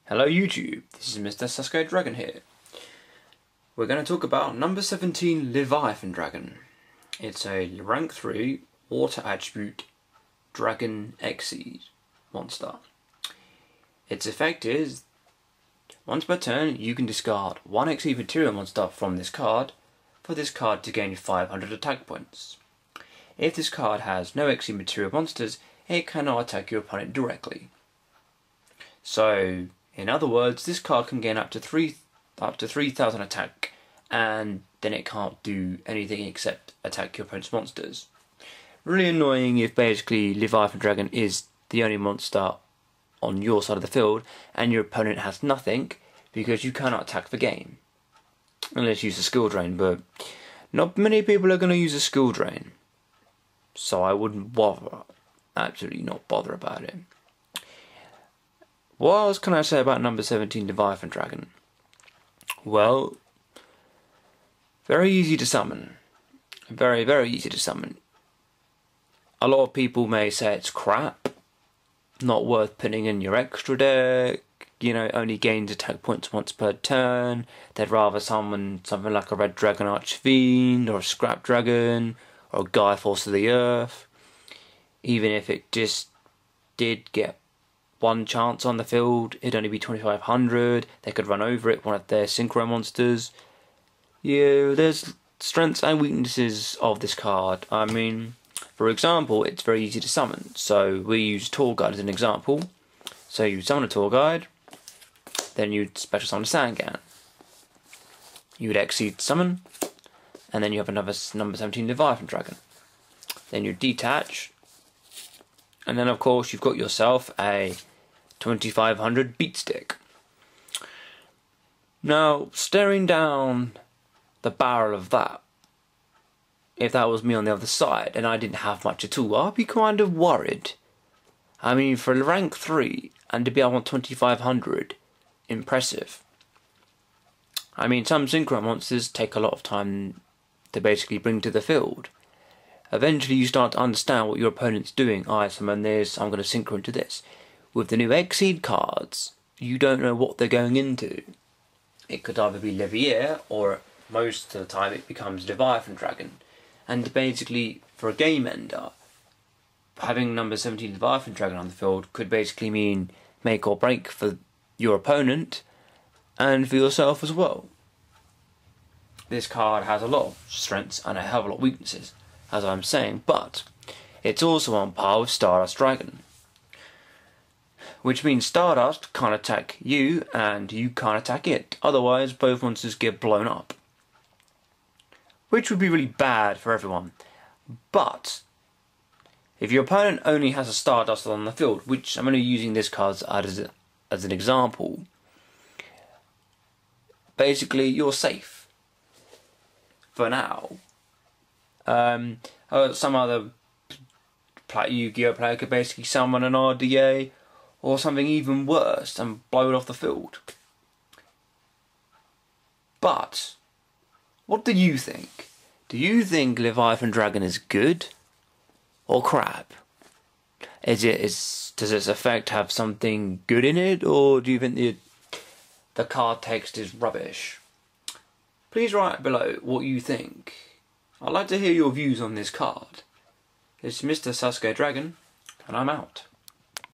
Hello YouTube, this is Mr. Sasuke Dragon here. We're going to talk about number 17 Leviathan Dragon. It's a rank 3 water attribute dragon exceed monster. Its effect is, once per turn you can discard one exceed material monster from this card for this card to gain 500 attack points. If this card has no exceed material monsters, it cannot attack your opponent directly. So, in other words, this card can gain up to 3,000 attack, and then it can't do anything except attack your opponent's monsters. Really annoying if basically Leviathan Dragon is the only monster on your side of the field, and your opponent has nothing, because you cannot attack the game. Unless you use a skill drain, but not many people are going to use a skill drain. So I wouldn't bother. Absolutely not bother about it. What else can I say about number 17 Leviathan Dragon? Well, very easy to summon. Very, very easy to summon. A lot of people may say it's crap, not worth putting in your extra deck, only gains attack points once per turn. They'd rather summon something like a Red Dragon Archfiend, or a Scrap Dragon, or a Gaia Force of the Earth. Even if it just did get one chance on the field, it'd only be 2,500. They could run over it, one of their synchro monsters. Yeah, there's strengths and weaknesses of this card. I mean, for example, it's very easy to summon. So we use Tour Guide as an example. So you summon a Tour Guide, then you'd special summon a Sangan. You would exceed summon, and then you have another number 17 Leviathan Dragon. Then you detach, and then of course you've got yourself a 2,500 beat stick. Now, staring down the barrel of that, if that was me on the other side and I didn't have much at all, I'd be kind of worried. I mean, for rank 3 and to be able on 2,500, impressive. I mean, some synchro monsters take a lot of time to basically bring to the field. Eventually you start to understand what your opponent's doing. I summon this, I'm going to synchro into this. With the new Exceed cards, you don't know what they're going into. It could either be Leviathan, or most of the time it becomes Leviathan Dragon. And basically, for a game ender, having number 17 Leviathan Dragon on the field could basically mean make or break for your opponent, and for yourself as well. This card has a lot of strengths and a hell of a lot of weaknesses, as I'm saying, but it's also on par with Stardust Dragon. Which means Stardust can't attack you, and you can't attack it. Otherwise, both monsters get blown up. Which would be really bad for everyone. But if your opponent only has a Stardust on the field, which I'm only using this card as an example, basically you're safe. For now. Some other Yu-Gi-Oh player could basically summon an RDA or something even worse and blow it off the field. But what do you think? Do you think Leviathan Dragon is good or crap? Does its effect have something good in it, or do you think the card text is rubbish? Please write below what you think. I'd like to hear your views on this card. It's Mr. Sasuke Dragon, and I'm out.